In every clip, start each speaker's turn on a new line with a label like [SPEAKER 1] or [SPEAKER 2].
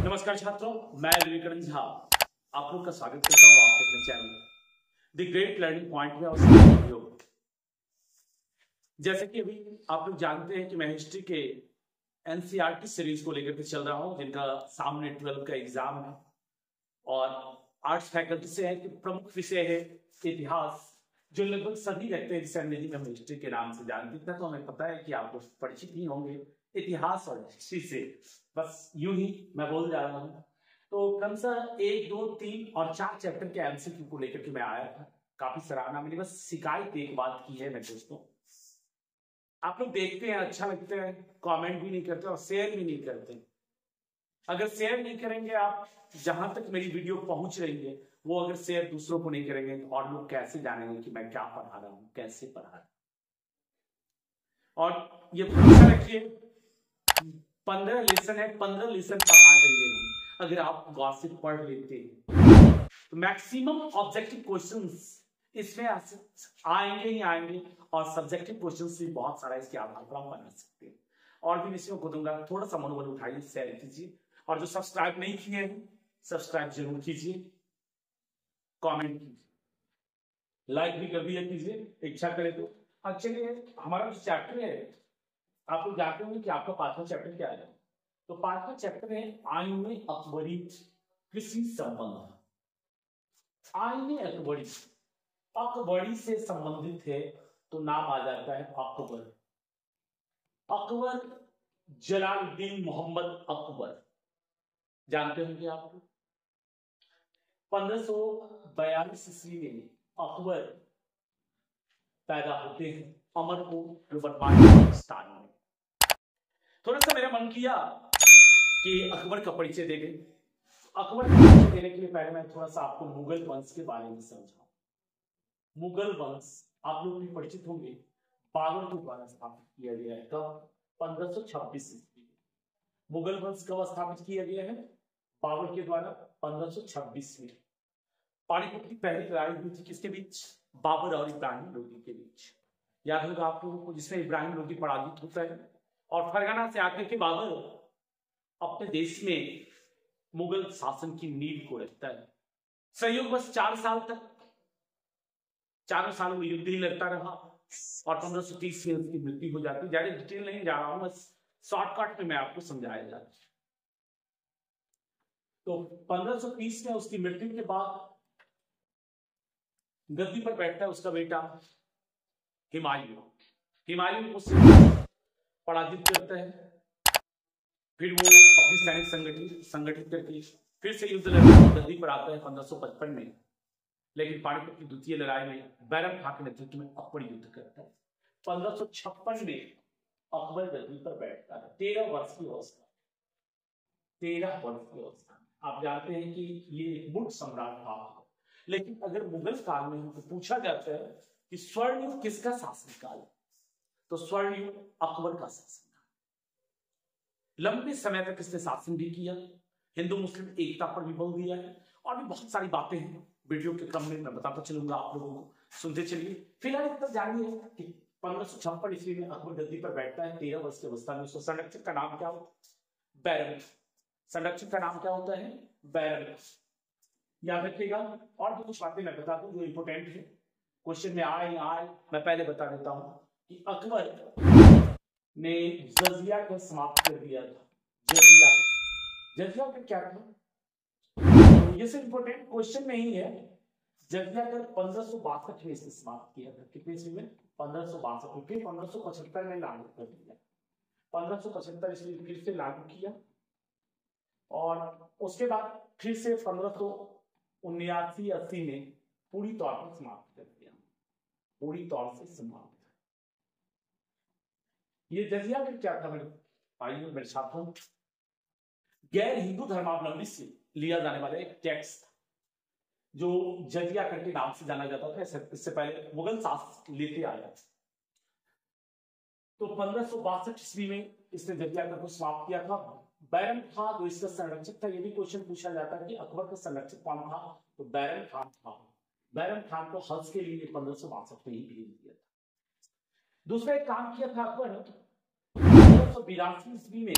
[SPEAKER 1] नमस्कार छात्रों, मैं विवेकानंद झा आप लोग का स्वागत करता हूं आपके अपने channel the great learning point में। और वीडियो जैसे कि अभी आप लोग जानते हैं कि मैं हिस्ट्री के एनसीईआरटी सीरीज को लेकर के चल रहा हूं, जिनका सामने 12 का एग्जाम है और आर्ट्स फैकल्टी से है कि प्रमुख विषय है इतिहास, जो लगभग सभी रखते हैं जिसे अंग्रेजी में हम हिस्ट्री के नाम से जानते हैं। तो हमें पता है कि आप लोग परिचित ही होंगे इतिहास और हिस्ट्री से। बस यूं ही मैं बोल जा रहा हूँ। तो क्रमशः 1, 2, 3 और 4 चैप्टर के एमसीक्यू को लेकर के मैं आया था। काफी सराहना मिली। बस शिकायत एक बात की है मैं दोस्तों, आप लोग देखते हैं, अच्छा लगता है, कमेंट भी नहीं करते और शेयर भी नहीं करते। अगर शेयर नहीं करेंगे आप, जहां तक मेरी वीडियो पहुंच रही है वो अगर शेयर दूसरों को नहीं करेंगे तो और लोग कैसे जानेंगे कि मैं क्या पढ़ा रहा हूं, कैसे पढ़ा रहा हूं। और ये भरोसा रखिए, 15 लेसन है, 15 लेसन पढ़ा देंगे हम अगर आप गॉसिप पढ़ लेते हैं। तो मैक्सिमम ऑब्जेक्टिव क्वेश्चंस इसमें आएंगे ही आएंगे और सब्जेक्टिव क्वेश्चंस भी बहुत सारा इसके आधार पर हम बना सकते हैं। और भी विषयों को दूंगा, थोड़ा सा मनोबल उठाइए, शेयर कीजिए और जो सब्सक्राइब नहीं किए हैं सब्सक्राइब जरूर कीजिए, कमेंट कीजिए, लाइक भी कर दिया कीजिए, इच्छा करे तो। चलिए, हमारा जो चैप्टर है आप लोग जानते होंगे कि आपका 5वां चैप्टर क्या है। तो 5वां चैप्टर है आईन अकबरी कृषि संबंध। आईन अकबरी अकबरी से संबंधित है तो नाम आ जाता है अकबर। अकबर जलालुद्दीन मोहम्मद अकबर, जानते होंगे आप लोग। 1542 ईस्वी में अकबर पैदा होते हैं अमरपुर, जो वर्तमान पाकिस्तान में। थोड़ा सा मेरा मन किया कि अकबर का परिचय दे गए। अकबर का परिचय देने के लिए पहले मैं थोड़ा सा आपको मुगल वंश के बारे में समझाऊं। मुगल वंश आप लोग भी परिचित होंगे, बाबर के द्वारा स्थापित किया गया है। कब? 1526 ईस्वी। मुगल वंश कब स्थापित किया गया है? बाबर के द्वारा 1526 में। पानीपत की पहली लड़ाई हुई थी किसके बीच? बाबर और इब्राहिम लोदी के बीच। याद होगा आप लोगों को, जिसमें इब्राहिम लोदी पराजित होता है और फरगाना से आकर के बाबर अपने देश में मुगल शासन की नींव को रखता है। सहयोग बस 4 साल तक, 4 साल में युद्ध ही लड़ता रहा और 1530 में उसकी मृत्यु हो जाती है। ज्यादा डिटेल नहीं जा रहा हूं, बस शॉर्टकट में मैं आपको समझाया जा रहा हूं। तो 1530 में उसकी मृत्यु के बाद गद्दी पर बैठता है उसका बेटा हुमायूं। हुमायूं उससे पराजित करता है, फिर वो अपनी सैनिक संगठित करके फिर से युद्ध लड़ता, गद्दी पर आता है 1555 में। लेकिन पानीपत की द्वितीय लड़ाई में बैरम खां के नेतृत्व में अकबर युद्ध करता है। 1556 में अकबर गद्दी पर बैठता है। 13 वर्ष की अवस्था, 13 वर्ष की अवस्था। आप जानते हैं कि ये मुगल सम्राट था। लेकिन अगर मुगल काल में हमको पूछा जाता है कि स्वर्णयुग किसका शासनकाल, तो स्वर्णयुग अकबर का शासनकाल। लंबे समय तक इसने शासन भी किया, हिंदू मुस्लिम एकता पर भी बल दिया है और भी बहुत सारी बातें हैं। वीडियो के क्रम में मैं बताता चलूंगा आप लोगों को, सुनते चलिए। फिलहाल इतना जानिए कि 1556 ईस्वी में अकबर गद्दी पर बैठता है। 13 वर्ष की अवस्था में उसको संरक्षक का नाम क्या होता है? बैरम। संरक्षक का नाम क्या होता है? बैरम। याद रखिएगा। और भी कुछ बातें मैं बता दूं जो इंपोर्टेंट है, क्वेश्चन में आए मैं पहले बता देता हूं कि अकबर ने जजिया को समाप्त कर दिया था। जजिया का क्या था? तो ये सिर्फ इंपोर्टेंट क्वेश्चन में ही है। जजिया कर 1562 में इसने समाप्त किया था। कितने ईस्वी में? 1562। फिर 1575 में लागू कर दिया। 1575 ईस्वी में फिर से लागू किया और उसके बाद फिर से 1579-80 में पूरी तौर पर समाप्त कर दिया। पूरी तौर से समाप्त। ये जजिया में क्या था मेरे भाइयों, मेरे छात्रों? गैर हिंदू धर्मावलंबी से लिया जाने वाला एक टैक्स था जो जजिया करके नाम से जाना जाता था। इससे पहले मुगल शासक लेते आया। तो 1562 ईस्वी में इसने जजिया कर को समाप्त किया था। बैरम खां जो इसका संरक्षक था, ये भी क्वेश्चन पूछा जाता है कि अकबर का संरक्षक कौन था, तो बैरम खान था। बैरम खान को हज के लिए 1562 में ही भेज दिया था। दूसरा एक काम किया था अकबर, 1582 ईस्वी में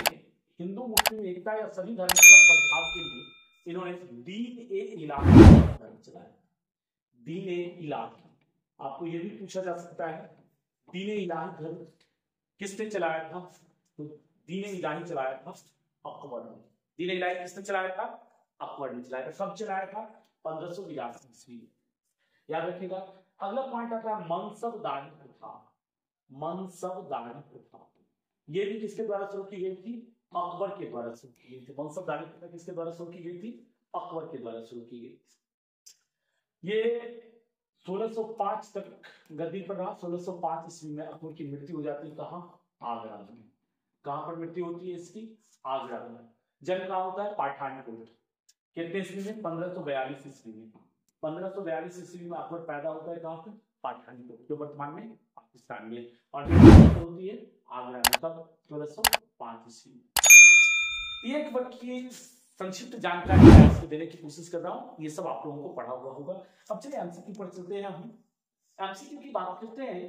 [SPEAKER 1] हिंदू मुस्लिम एकता या सभी धर्मों का सद्भाव के लिए इन्होंने दीन-ए-इलाही चलाया। दीन-ए-इलाही, आपको ये भी पूछा जा सकता है दीन-ए-इलाही धर्म किसने चलाया था? तो दीन-ए-इलाही चलाया था अकबर ने। दीन-ए-इलाही किसने चलाया था? अकबर ने चलाया था। कब चलाया था? 1582 ईस्वी। याद रखिएगा। अगला पॉइंट आता है मनसबदारी प्रथा। मनसबदारी प्रथा ये भी किसके द्वारा शुरू की गई थी? अकबर के द्वारा शुरू की गई थी। मनसबदारी प्रथा किसके द्वारा शुरू की गई थी? अकबर के द्वारा शुरू की गई थी। ये 1605 तक गद्दी पर रहा। 1605 ईस्वी में अकबर की मृत्यु हो जाती है। कहाँ? आगरा में। कहां पर मृत्यु होती है इसकी? आगरा में। जन्म कहां होता है? पठानकोट। कितने ईस्वी में? 1542 ईस्वी में। 1542 ईस्वी में अकबर पैदा होता है कहां पर? पठानकोट, जो वर्तमान में पाकिस्तान में। और मृत्यु होती है आगरा में। कब? 1605 ईस्वी में। एक वर्ग की संक्षिप्त जानकारी मैं आपको देने की कोशिश कर रहा हूँ। ये सब आप लोगों को पढ़ा हुआ होगा। अब चलिए एमसीक्यू पर चलते हैं। हम एमसीक्यू की बात करते हैं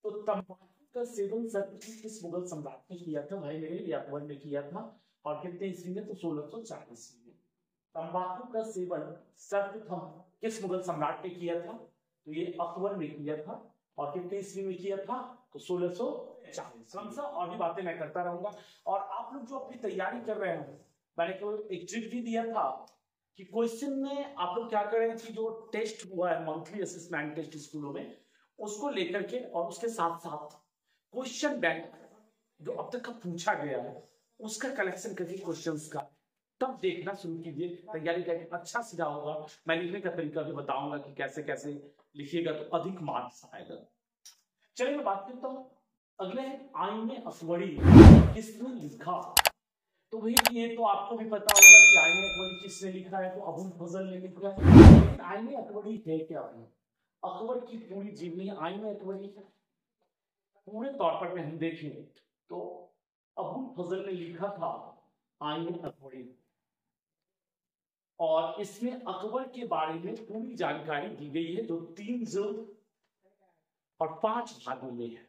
[SPEAKER 1] तो तंबाकू का सेवन सर्वप्रथम किस मुगल सम्राट ने किया था? भाई मेरे, अकबर ने किया था। और कितने ईस्वी में? तो 1604 ईस्वी में। तंबाकू का सेवन सर्वप्रथम किस मुगल सम्राट ने किया था? तो ये अकबर ने किया था। और कितने ईस्वी में किया था? तो 1640। और भी बातें मैं करता रहूंगा। और आप लोग जो अपनी तैयारी कर रहे हैं, मैंने केवल एक ट्रिक भी दिया था कि क्वेश्चन में आप लोग क्या करें कि जो टेस्ट हुआ है मंथली असेसमेंट टेस्ट स्कूलों में, उसको लेकर के और उसके साथ साथ क्वेश्चन बैंक जो अब तक का पूछा गया है उसका कलेक्शन करिए क्वेश्चंस का, तब देखना शुरू कीजिए। तैयारी करके अच्छा सीधा होगा। मैं लिखने का तरीका भी बताऊंगा कि कैसे कैसे लिखिएगा तो अधिक मार्क्स आएगा। चलिए मैं बात करता हूँ। अगले आईने अकबरी किसने लिखा? तो भाई ये तो आपको भी पता होगा कि आईने अकबरी किसने लिखा है? तो अबुल फजल ने लिखा है। लेकिन आईने अकबरी है क्या? अकबर की पूरी जीवनी आईने अकबरी पूरे तौर पर हम देखें तो अबुल फजल ने लिखा था आईने अकबरी। और इसमें अकबर के बारे में पूरी जानकारी दी गई है जो 3 जिल्द और 5 भागों में है।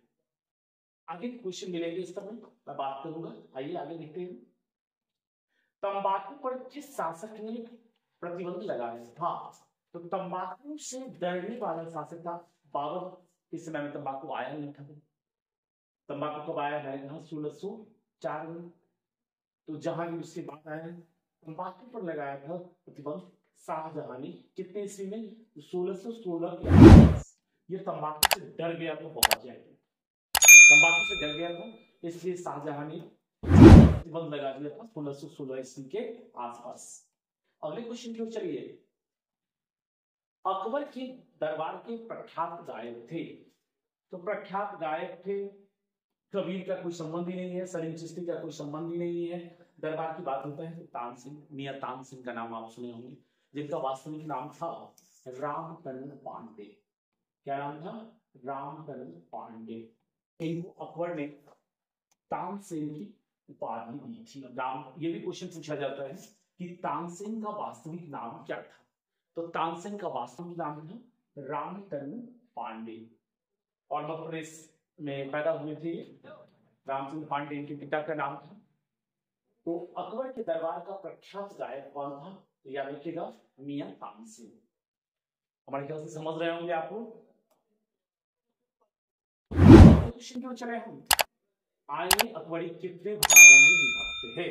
[SPEAKER 1] आगे क्वेश्चन मिलेंगे इस पर मैं बात करूंगा। आइए आगे देखते हैं। तंबाकू पर किस शासक ने प्रतिबंध लगाया था? तो तंबाकू से डरने वाला शासक था बाबर। इस समय में तंबाकू आया नहीं था। तंबाकू कब आया है? 1604 में। तो जहां उसके बाद आया है तंबाकू पर लगाया था प्रतिबंध शाहजहां ने। कितने ईस्वी में? 1616 के। ये तंबाकू से डर गया तो बहुत जाएगा। तंबाकू से डर गया था इसलिए शाहजहां ने प्रतिबंध लगा दिया था 1616 ईस्वी के आसपास। अगले क्वेश्चन की ओर चलिए। अकबर के दरबार के प्रख्यात गायक थे। तो प्रख्यात गायक थे, कबीर का कोई संबंध ही नहीं है, सलीम चिश्ती का कोई संबंध ही नहीं है। दरबार की बात होता है तो तानसेन, मियां तानसेन का नाम आप सुने होंगे, जिनका वास्तविक नाम था रामकरण पांडे। क्या नाम था? रामकरण पांडे। इनको अकबर ने तानसेन की उपाधि दी थी। ये भी क्वेश्चन पूछा जाता है कि तानसेन का वास्तविक नाम क्या था? तो तानसेन का वास्तविक नाम था रामकरण पांडे। और मध्य प्रदेश में पैदा हुए थे रामचंद्र पांडे, इनके पिता का नाम था। तो अकबर के दरबार का प्रख्यात गायक कौन था? तो याद रखिएगा मियां तानसेन। हमारे ख्याल से समझ रहे होंगे आप लोग। क्वेश्चन क्यों चले हम? आईने अकबरी कितने भागों में विभक्त है?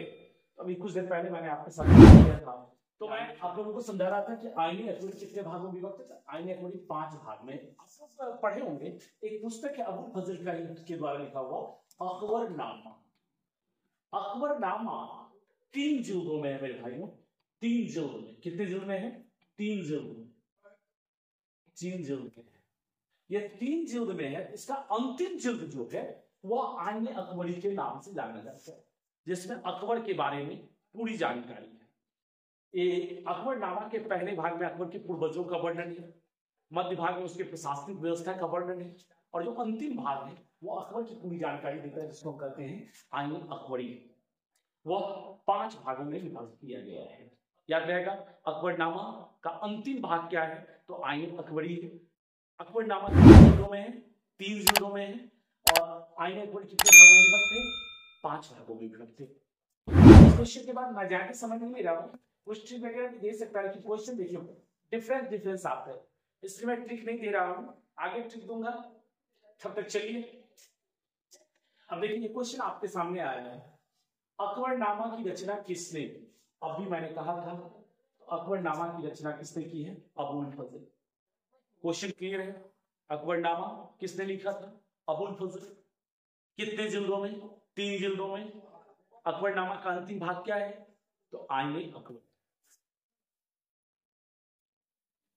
[SPEAKER 1] अभी कुछ दिन पहले मैंने आपके साथ किया था, तो मैं आप लोगों को समझा रहा था कि आईने अकबरी कितने भागों में विभक्त है। आईने अकबरी 5 भाग में। आप पढ़े होंगे, एक पुस्तक है अबुल फजल का के द्वारा लिखा हुआ अकबरनामा। अकबरनामा 3 जिल्दों में है मेरे भाइयों। 3 जिल्द में। कितने जिल्द में है? 3 जिल्द में। 3 जिल्द में है। ये 3 जिल्द में है। इसका अंतिम जिल्द जो है वह आईने अकबरी के नाम से जाना जाता है, जिसमें अकबर के बारे में पूरी जानकारी है। ये अकबरनामा के पहले भाग में अकबर के पूर्वजों का वर्णन है, मध्य भाग में उसके प्रशासनिक व्यवस्था का वर्णन है, और जो अंतिम भाग है वो अकबर की पूरी जानकारी देता है, जिसको कहते हैं आईने अकबरी। वह 5 भागों में विभाजित किया गया है। याद रहेगा अकबरनामा का अंतिम भाग क्या है? तो आईने अकबरी है। अकबरनामा 3 जिल्दों में है, 3 जिल्दों में है। और आईने अकबरी कितने भागों में विभक्त है? 5 भागों में विभक्त है। क्वेश्चन के बाद मैं ज्यादा समझ नहीं रहा हूँ, क्वेश्चन वगैरह भी दे सकता है कि क्वेश्चन देखिए डिफरेंस आते हैं, इसलिए मैं ट्रिक नहीं दे रहा हूँ, आगे ट्रिक दूंगा। तब तक चलिए अब देखिए ये क्वेश्चन आपके सामने आया है, अकबरनामा की रचना किसने की? अभी मैंने कहा था अकबरनामा की रचना किसने की है? अबुल फजल। क्वेश्चन क्लियर है? अकबरनामा किसने लिखा था? अबुल फजल। कितने जिल्दों में? 3 जिल्दों में। अकबरनामा का अंतिम भाग क्या है? तो आईने अकबर।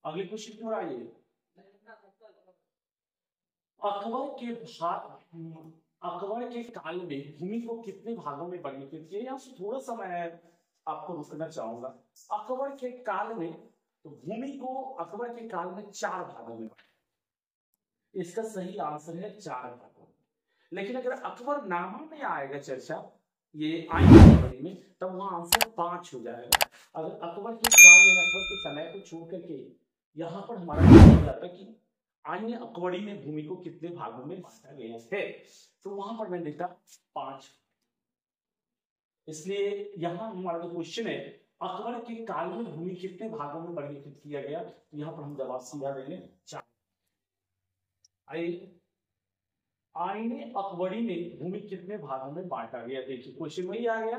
[SPEAKER 1] अगले क्वेश्चन की ओर आइए। अकबर के काल में भूमि को कितने भागों में वर्गीकृत किया? यहाँ से थोड़ा सा मैं आपको रुकना चाहूंगा। अकबर के काल में तो भूमि को अकबर के काल में 4 भागों में बांटा। इसका सही आंसर है 4 भागों में। लेकिन अगर अकबरनामा में आएगा चर्चा ये आईने में, तब वहां आंसर 5 हो जाएगा। अगर अकबर के काल में अकबर के समय को छोड़ करके यहाँ पर हमारा हो जाता है कि आईने अकबरी में भूमि को कितने भागों में बांटा गया है, तो वहां पर मैं लिखता 5। इसलिए यहां हमारा जो क्वेश्चन है अकबर के काल में भूमि कितने भागों में वर्गीकृत किया गया, तो यहाँ पर हम जवाब सीधा देंगे 4। आईने अकबरी में भूमि कितने भागों में बांटा गया? देखिए क्वेश्चन वही आ गया,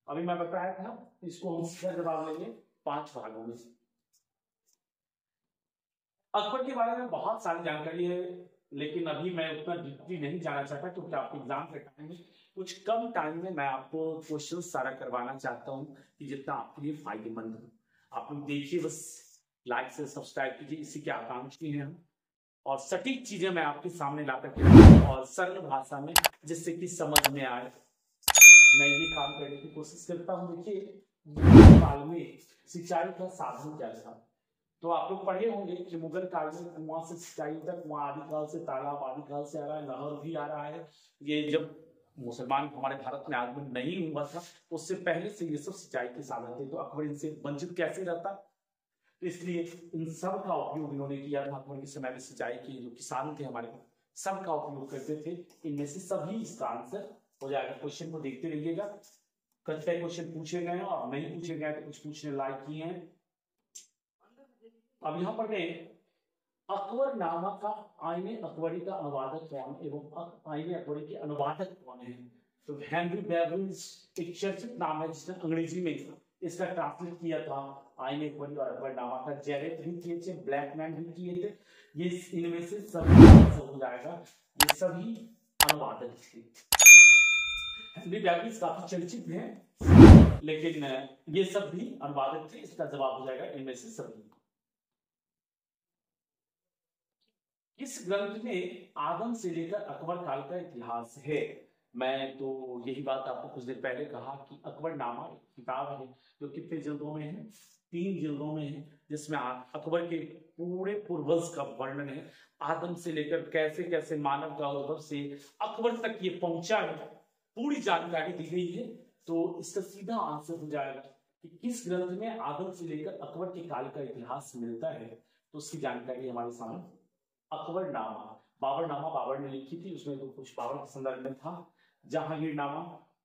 [SPEAKER 1] अभी मैं बताया था, इसको हम सीधा जवाब लेंगे 5 भागों में। अकबर के बारे में बहुत सारी जानकारी है, लेकिन अभी मैं उतना डीपली नहीं जाना चाहता क्योंकि आपके एग्जाम के टाइम में कुछ कम टाइम में मैं आपको क्वेश्चन सारा करवाना चाहता हूं कि जितना आपके लिए फायदेमंद हो। आप लोग देखिए, बस लाइक से सब्सक्राइब कीजिए, इसी के आकांक्षी हैं हम, और सटीक चीजें मैं आपके सामने ला करके और सरल भाषा में जिससे कि समझ में आए, मैं ये काम करने की कोशिश करता हूँ। देखिए काल में सिंचाई का साधन क्या था, तो आप लोग पढ़े होंगे कि मुगल काल में कुआं से सिंचाई तक, वहां आदिकाल से तालाब, आदिकाल से आ रहा है, नहर भी आ रहा है। ये जब मुसलमान हमारे भारत में आगमन नहीं हुआ था उससे पहले से ये सब सिंचाई के साधन थे, तो अकबर इनसे वंचित कैसे रहता? तो इसलिए इन सब का उपयोग इन्होंने किया था। अकबर के समय में सिंचाई के जो किसान थे हमारे सब का उपयोग करते थे। इनमें से सभी इसका आंसर हो जाएगा। क्वेश्चन को देखते रहिएगा, कई क्वेश्चन पूछे गए और नहीं पूछे गए तो कुछ पूछने लायक ही हैं। अब यहाँ पर अकबरनामा का आईने अकबरी का अनुवादक कौन एवं आईने अकबरी के अनुवादक कौन है? तो हेनरी बेवरेज एक चर्चित नाम है जिसने अंग्रेजी में इसका ट्रांसलेट किया था आईने अकबरी और अकबरनामा का। जेरेट भी किए थे, ब्लैकमैन भी किए थे। ये इनमें से सभी हो जाएगा, ये सभी अनुवादक थे। हेनरी बेवरेज काफी चर्चित हैं, लेकिन ये सब भी अनुवादक थे। इसका जवाब हो जाएगा इनमें से सभी। इस ग्रंथ में आदम से लेकर अकबर काल का इतिहास है। मैं तो यही बात आपको कुछ देर पहले कहा कि अकबरनामा एक किताब है जो कितने जिल्दों में है? 3 जिल्दों में है, जिसमें अकबर के पूरे पूर्वज का वर्णन है। आदम से लेकर कैसे कैसे मानव का उद्भव से अकबर तक ये पहुंचा है, पूरी जानकारी दी गई है। तो इसका सीधा आंसर हो जाएगा कि किस ग्रंथ में आदम से लेकर अकबर के काल का इतिहास मिलता है, तो उसकी जानकारी हमारे सामने अकबरनामा। बाबरनामा बाबर ने लिखी थी, उसमें तो कुछ बाबर के संदर्भ में था। जहांगीरनामा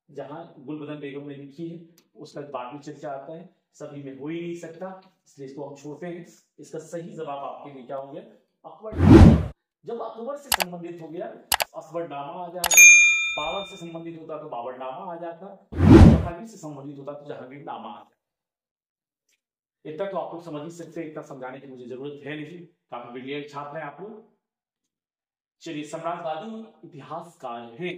[SPEAKER 1] जहां गुलबदन बेगम ने लिखी है, उसका बाद में चर्चा आता है, सभी में हो ही नहीं सकता, इसलिए इसको हम छोड़ते हैं। इसका सही जवाब आपके लिए क्या हो गया? अकबरनामा। जब अकबर से संबंधित हो गया अकबरनामा आ जाएगा, बाबर से संबंधित होता तो बाबरनामा आ जाता, जहांगीर से संबंधित होता तो जहांगीरनामा आ जाता। इतना तो आप लोग समझ ही सकते हैं, इतना समझाने की मुझे जरूरत है नहीं, काफी ब्रिलियंट छात्र हैं आप लोग। चलिए, साम्राज्यवादी इतिहासकार हैं,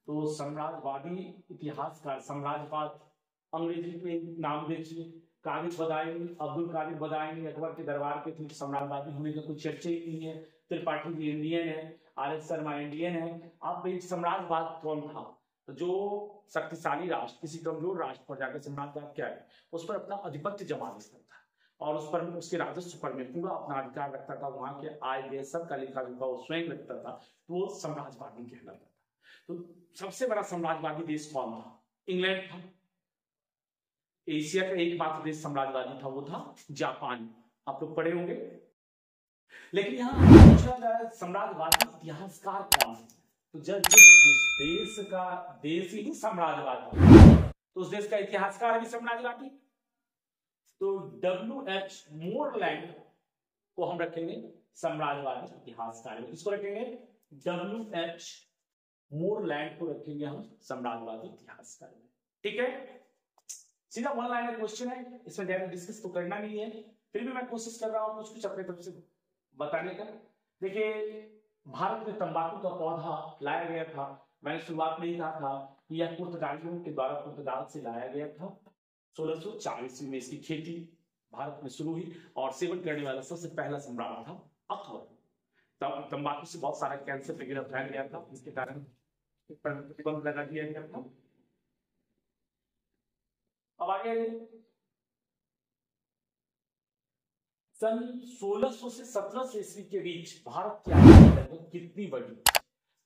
[SPEAKER 1] तो साम्राज्यवादी इतिहासकार, साम्राज्यवाद अंग्रेजी में नाम देखिए, कादिर बदायूं, अब्दुल कादिर बदायूं अकबर के दरबार के थे। साम्राज्यवादी होने का कोई चर्चा ही नहीं है। त्रिपाठी जी इंडियन है, आर एस शर्मा इंडियन है। अब साम्राज्यवाद कौन था? तो जो शक्तिशाली राष्ट्र किसी कमजोर राष्ट्र पर जाकर साम्राज्यवाद क्या है, उस पर अपना आधिपत्य जमा लेता था और उस पर उसके राजस्व पर में पूरा अपना अधिकार रखता था, वहां के आय व्यय सबका लेखा जोखा वो स्वयं रखता था, तो वो साम्राज्यवादी कहलाता था। तो सबसे बड़ा साम्राज्यवादी देश कौन था? इंग्लैंड था। एशिया का एकमात्र देश साम्राज्यवादी था, वो था जापान। आप लोग पढ़े होंगे। लेकिन यहाँ पूछा जाए साम्राज्यवादी इतिहासकार कौन है, तो जब देश ही साम्राज्यवादी तो उस देश का इतिहासकार है समाजवादी। तो WH मोरलैंड को हम रखेंगे साम्राज्यवादी इतिहासकार में। किसको रखेंगे? WH मोरलैंड को रखेंगे हम साम्राज्यवादी इतिहासकार में। ठीक है, सीधा वन लाइनर क्वेश्चन है, इसमें ज्यादा डिस्कस तो करना नहीं है, फिर भी मैं कोशिश कर रहा हूं कुछ कुछ अपने तरफ से बताने का। देखिए, भारत में तंबाकू का पौधा लाया गया था, मैंने शुरुआत में ही कहा था कि यह पुर्तगालियों के द्वारा पुर्तगाल से लाया गया था। 1640 में इसकी खेती भारत में शुरू हुई और सेवन करने वाला सबसे पहला सम्राट था अकबर। तब तंबाकू से बहुत सारा कैंसर वगैरह फैल गया था, इसके कारण प्रतिबंध लगा दिया गया था। अब आगे सन 1600 से 1700 ईस्वी के बीच भारत की आबादी लगभग कितनी बढ़ी?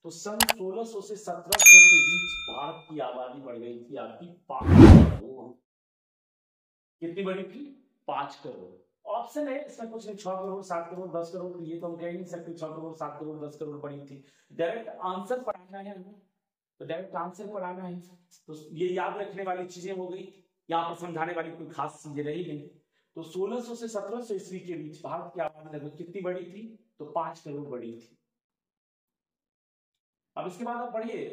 [SPEAKER 1] तो सन 1600 से 1700 के बीच भारत की आबादी बढ़ गई थी आपकी 5 करोड़। कितनी बढ़ी थी? 5 करोड़। ऑप्शन है इसमें कुछ नहीं, 6 करोड़, 7 करोड़, 10 करोड़, ये तो हम कह नहीं सकते 6 करोड़, 7 करोड़, 10 करोड़ बढ़ी थी। डायरेक्ट आंसर पर आना है, तो डायरेक्ट आंसर पर आना है। तो ये याद रखने वाली चीजें हो गई, यहाँ पर समझाने वाली कोई खास चीजें रही नहीं। तो 1600 से 1700 ईस्वी के बीच भारत की आबादी लगभग कितनी बढ़ी थी? तो 5 करोड़ बढ़ी थी। अब इसके बाद आप पढ़िए,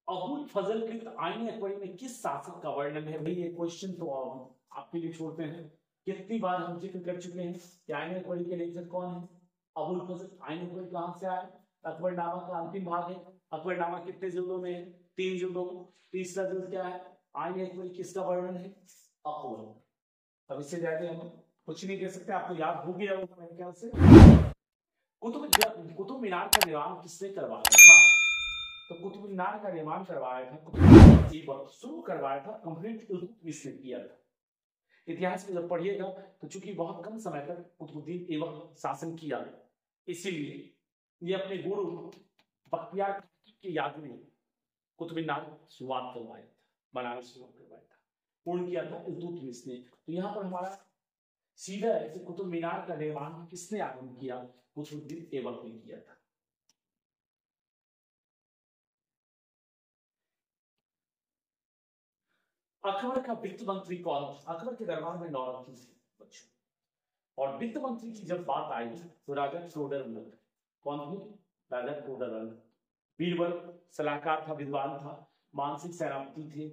[SPEAKER 1] अबुल फजल कृत आईन अकबरी में किस शासक का वर्णन है? भाई ये क्वेश्चन तो आपके लिए छोड़ते हैं, कितनी बार हम जिक्र कर चुके हैं कि आईन अकबरी के लेखक कौन है? अबुल फजल। आईन अकबरी कहां से आया? अकबरनामा का अंतिम भाग है। अकबरनामा कितने जिल्दों में है? 3 जिल्दों में। तीसरा जिल्द क्या है? आईन अकबरी किसका वर्णन है? अकबर। अब इससे ज्यादा हम कुछ नहीं कह सकते, आपको याद हो गया होगा मेरे ख्याल से। कुतुब मीनार का निर्माण किसने करवाया था? तो कुतुब मीनार का निर्माण करवाया था, शुरू करवाया था कंप्लीट इल्तुतमिश ने किया था। इतिहास में जब पढ़िएगा तो चूंकि बहुत कम समय तक कुतुबुद्दीन ऐबक शासन किया, इसीलिए ये अपने गुरु बख्तियार की याद में कुतुब मीनार शुरुआत करवाया था, बनाना शुरू करवाया था, पूर्ण किया था इल्तुतमिश ने। तो यहाँ पर हमारा सीधा है कि कुतुब मीनार का निर्माण किसने आरंभ किया? कुतुबुद्दीन ऐबक ने किया था। अकबर का वित्त मंत्री कौन था? अकबर के दरबार में 9 रत्न थे बच्चों, और वित्त मंत्री की जब बात आई तो राजा टोडरमल। कौन थे? राजा टोडरमल। बीरबल सलाहकार था, विद्वान था, मानसिक सेनापति थे।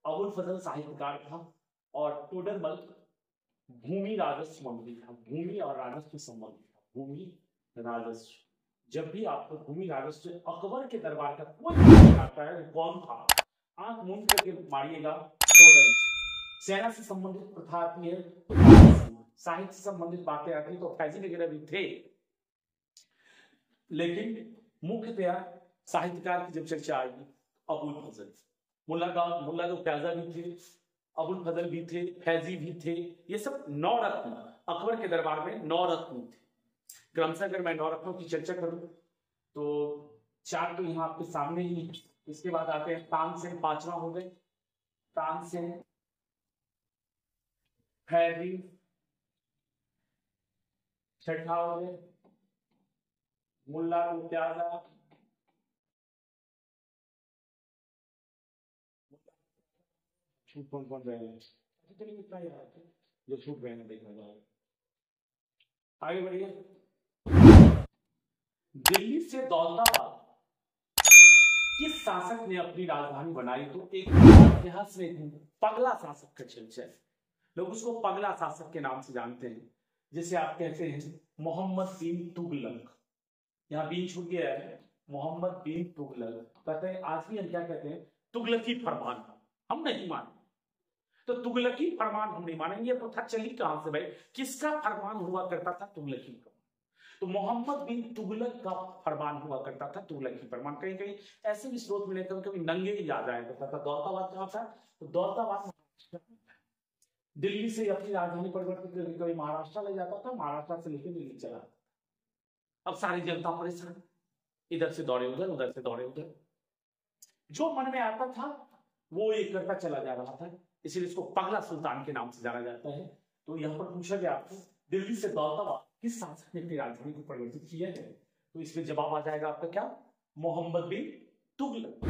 [SPEAKER 1] अबुल फजल साहित्यकार था, और टोडरमल भूमि राजस्व मंत्री था। भूमि और राजस्व संबंधी था। भूमि राजस्व, जब भी आपको भूमि राजस्व अकबर के दरबार का कोई आता है, कौन था? आंख मूंद करके मारिएगा, टोडरमल। सेना से संबंधित प्रथा आती है तो साहित्य से संबंधित बातें आती है तो फैजी वगैरह भी थे, लेकिन मुख्यतया साहित्यकार की जब चर्चा आएगी अबुल फजल, मुल्ला जो प्याजा भी थे, अबुल फजल भी थे, फैजी भी थे, ये सब 9 रत्न अकबर के दरबार में 9 रत्न थे। क्रमशः अगर मैं 9 रत्नों की चर्चा करूं तो 4 तो यहाँ आपके सामने ही है। इसके बाद आते हैं तानसेन, 5वां हो गए तानसेन, फैजी 6ठा हो गए मुल्ला प्याजा, छूट कौन कौन रहे हैं? चलिए इतना ही है जो छूट रहे हैं, देखना जाए। आगे बढ़िए, दिल्ली से दौलताबाद किस शासक ने अपनी राजधानी बनाई? तो एक इतिहास में पगला शासक का चर्चा है, लोग उसको पगला शासक के नाम से जानते हैं, जिसे आप कहते हैं मोहम्मद बिन तुगलक। यहाँ बीन छूट गया है, मोहम्मद बिन तुगलक। कहते हैं आज भी हम क्या कहते हैं? तुगलकी फरमान हम नहीं मानते। तो तुगलकी फरमान हम नहीं मानेंगे। ये प्रथा चली कहां से भाई? किसका फरमान हुआ करता था? तुगलकी का। तो मोहम्मद बिन तुगलक का फरमान हुआ करता था, तुगलकी फरमान। कहीं कहीं ऐसे भी स्रोत मिले, कभी नंगे ही याद आया करता था। दौलताबाद कहां था? तो दौलताबाद दिल्ली से अपनी राजधानी परिवर्तित करके कभी महाराष्ट्र ले जाता था, महाराष्ट्र से लेकर दिल्ली चला। अब सारी जनता परेशान, इधर से दौड़े उधर, उधर से दौड़े उधर, जो मन में आता था वो ये करता चला जा रहा था, इसीलिए इसको पगला सुल्तान के नाम से जाना जाता है। तो यहाँ पर पूछा गया आपको दिल्ली से दौलताबाद किस शासक ने अपनी राजधानी को परिवर्तित किया है? तो इसमें जवाब आ जाएगा आपका क्या? मोहम्मद बिन तुगलक।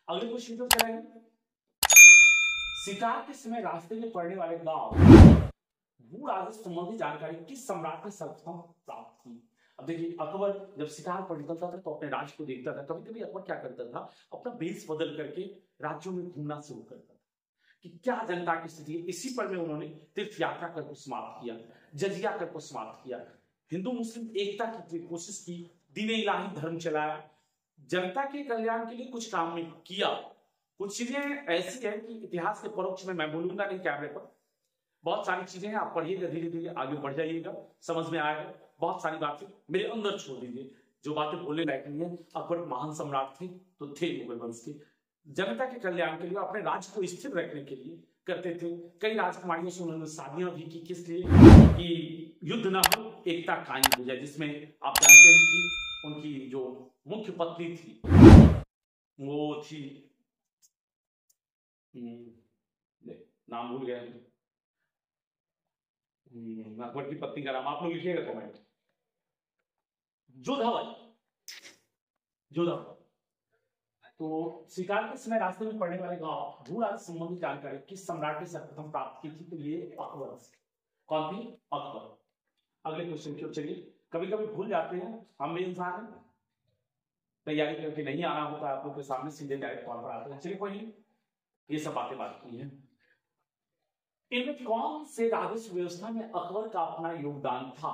[SPEAKER 1] अगले क्वेश्चन पर चलेंगे। शिकार के समय रास्ते में पड़ने वाले गांव भू राजस्व संबंधी जानकारी किस सम्राट ने सर्वप्रथम प्राप्त की? अब देखिए, अकबर जब शिकार पर निकलता था तो अपने राज्य को देखता था। कभी कभी अकबर क्या करता था, अपना भेष बदल करके राज्यों में घूमना शुरू करता था कि क्या जनता की स्थिति है। इसी पर में उन्होंने तीर्थ यात्रा कर समाप्त किया, जजिया कर समाप्त किया, हिंदू मुस्लिम एकता की कोशिश की, दीन इलाही धर्म चलाया, जनता के कल्याण के लिए कुछ काम में किया। कुछ चीजें ऐसी हैं कि इतिहास के परोक्ष में मैं बोलूंगा नहीं कैमरे पर, बहुत सारी चीजें हैं, आप पढ़िएगा, धीरे धीरे आगे बढ़ जाइएगा, समझ में आएगा। बहुत सारी बातें मेरे अंदर छोड़ दीजिए, जो बातें बोलने लायक नहीं है। अकबर महान सम्राट थे तो थे मुगल वंश के, जनता के कल्याण के लिए, अपने राज्य को स्थिर रखने के लिए करते थे। कई राजकुमारियों से उन्होंने शादियां भी की, किस लिए कि युद्ध ना हो, एकता कायम हो जाए। जिसमें आप जानते हैं कि उनकी जो मुख्य पत्नी थी वो थी, नाम भूल गया, अकबर की पत्नी का नाम आप लोग लिखिएगा कमेंट, जोधाबाई, जोधाबाई। तो शिकार के समय रास्ते में पड़ने वाले गांव भू राजस्व संबंधी जानकारी किस सम्राट ने सर्वप्रथम प्राप्त की थी? तो ये अकबर। कौन थी? अकबर। अगले क्वेश्चन की ओर चलिए। कभी कभी भूल जाते हैं, हम भी इंसान हैं, तैयारी करके नहीं आना होता आप लोग के सामने, सीधे डायरेक्ट कॉल पर आते हैं। चलिए कोई नहीं, ये सब बातें बात की है। इनमें कौन से राजस्व व्यवस्था में अकबर का अपना योगदान था?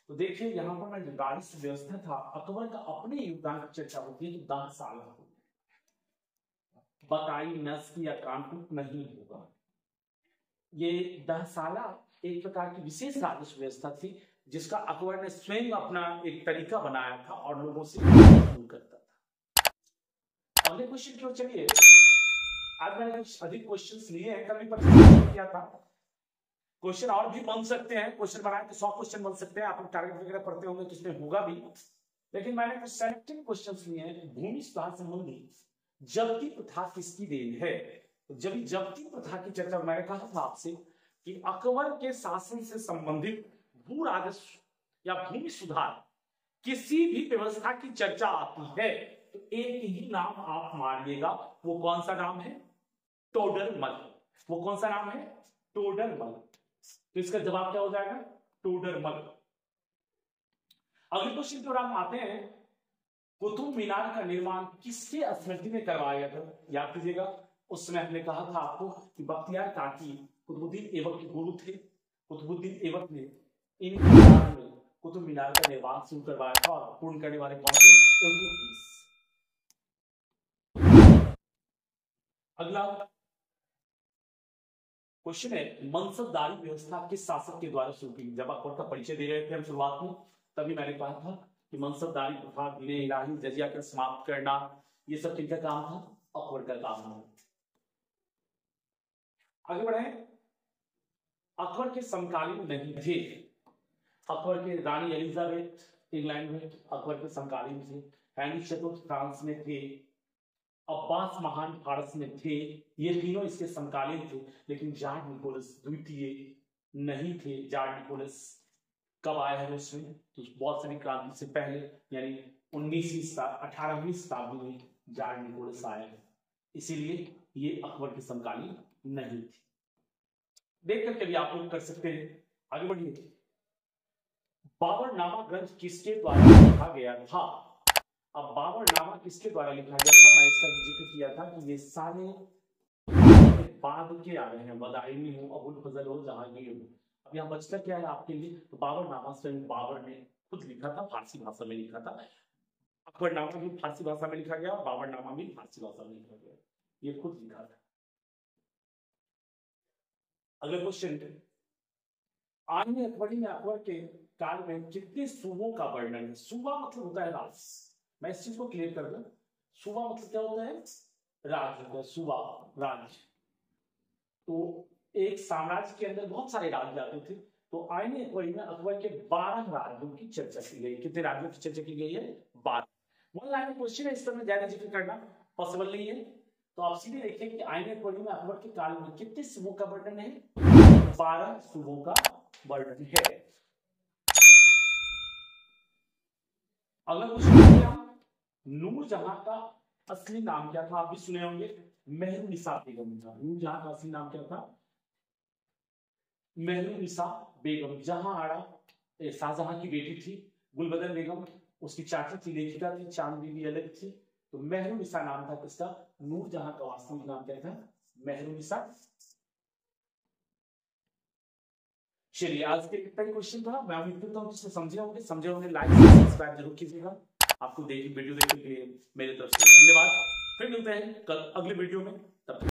[SPEAKER 1] तो देखिए, यहाँ पर मैं राजस्व व्यवस्था था, अकबर का अपने योगदान की चर्चा होती है तो 10 साल बकाई नस्ल या कानून नहीं होगा। ये 10 साल एक प्रकार की विशेष राजस्व व्यवस्था थी जिसका अकबर ने स्वयं अपना एक तरीका बनाया था और लोगों से करता था। अगले क्वेश्चन की ओर चलिए। आज मैंने कुछ अधिक क्वेश्चंस लिए हैं, कल भी 25 किया था। क्वेश्चन और भी बन सकते हैं, क्वेश्चन बनाए तो 100 क्वेश्चन बन सकते हैं। आप लोग टारगेट वगैरह पढ़ते होंगे तो इसमें होगा भी, लेकिन मैंने कुछ सेलेक्टेड क्वेश्चंस लिए हैं। भूमि सुधार संबंधी जब्ती प्रथा किसकी देन है? तो जब जब्ती प्रथा की चर्चा मैंने कहा था आपसे कि अकबर के शासन से संबंधित भू राजस्व या भूमि सुधार किसी भी व्यवस्था की चर्चा आती है तो एक ही नाम आप मानिएगा, वो कौन सा नाम है? टोडरमल। वो कौन सा नाम है? टोडरमल। तो इसका जवाब क्या हो जाएगा? टोडरमल। अगले क्वेश्चन की ओर हम आते हैं। कुतुब मीनार का निर्माण किसके स्मृति में करवाया गया था? याद कीजिएगा, उस समय हमने कहा था आपको कि बख्तियार काकी कुतुबुद्दीन ऐबक के गुरु थे। कुतुबुद्दीन ऐबक ने इनके याद में कुतुब मीनार का निर्माण शुरू करवाया था और पूर्ण करने वाले कौन थे? इल्तुतमिश। अगला क्वेश्चन है, मनसबदारी व्यवस्था किस शासक के द्वारा शुरू की? जब अकबर का परिचय दे रहे थे हम शुरुआत में, तभी मैंने कहा था कि मनसबदारी प्रथा, दीन इलाही, जजिया कर समाप्त करना, ये सब किनका काम था? अकबर का काम था। आगे बढ़े। अकबर के समकालीन नहीं थे। अकबर के रानी एलिजाबेथ इंग्लैंड में अकबर के समकालीन थे। हेनरी चतुर्थ फ्रांस में थे। अब्बास महान फारस में थे। ये तीनों इसके समकालीन थे। लेकिन जार्ज निकोलस द्वितीय नहीं थे। जार्ज निकोलस कब आया है उसमें? तो बहुत सारी क्रांति से पहले, यानी 18वीं शताब्दी में जार्ज निकोलस आया है, इसीलिए ये अकबर के समकालीन नहीं थे। देख करके भी आप लोग कर सकते हैं। आगे बढ़िए। बाबरनामा ग्रंथ किसके द्वारा लिखा गया था? अब बाबरनामा किसके द्वारा लिखा गया था? मैं इसका जिक्र किया था कि ये सारे बाद के आ रहे हैं, बदायूनी हो, अबुल फजल हो, जहांगीर हो। अब यहाँ बचता क्या है आपके लिए? तो बाबरनामा स्वयं बाबर ने खुद लिखा था, फारसी भाषा में लिखा था। अकबरनामा भी फारसी भाषा में लिखा गया, बाबरनामा भी फारसी भाषा में लिखा गया, ये खुद लिखा था। अगला क्वेश्चन, आने अकबरी में अकबर के काल में कितने सूबों का वर्णन है? सूबा मतलब होता है राज। मैं इस चीज को क्लियर कर दूं, सूबा मतलब क्या होता है? राज होता है, सूबा राज। तो एक साम्राज्य के अंदर बहुत सारे राज्य आते थे। तो आईने अकबरी में अकबर के 12 राज्यों की चर्चा की गई। कितने राज्यों की चर्चा की गई है? 12। वन लाइन क्वेश्चन है, इस पर ज्यादा जिक्र करना पॉसिबल नहीं है। तो आप सीधे देखिए कि आईने अकबरी में अकबर के काल में कितने सूबों का वर्णन है? 12 सूबों का वर्णन है। अगला क्वेश्चन, नूरजहां का असली नाम क्या था? आप भी सुने होंगे। मेहरुनिसा बेगम था। नूरजहां का असली नाम क्या था? मेहरुनिसा बेगम। जहांआरा शाहजहां की बेटी थी। गुलबदन बेगम उसकी चाची थी, लेखिका थी। चांद बीबी अलग थी। तो मेहरुनिसा नाम था किसका? नूरजहां का वास्तविक नाम क्या था? मेहरुनिसा। चलिए आज के इतना ही क्वेश्चन था। मैं उम्मीद करता हूँ समझे होंगे। लाइक सब्सक्राइब जरूर कीजिएगा। आपको वीडियो देखने के लिए मेरी तरफ से धन्यवाद। फिर मिलते हैं कल अगले वीडियो में। तब तक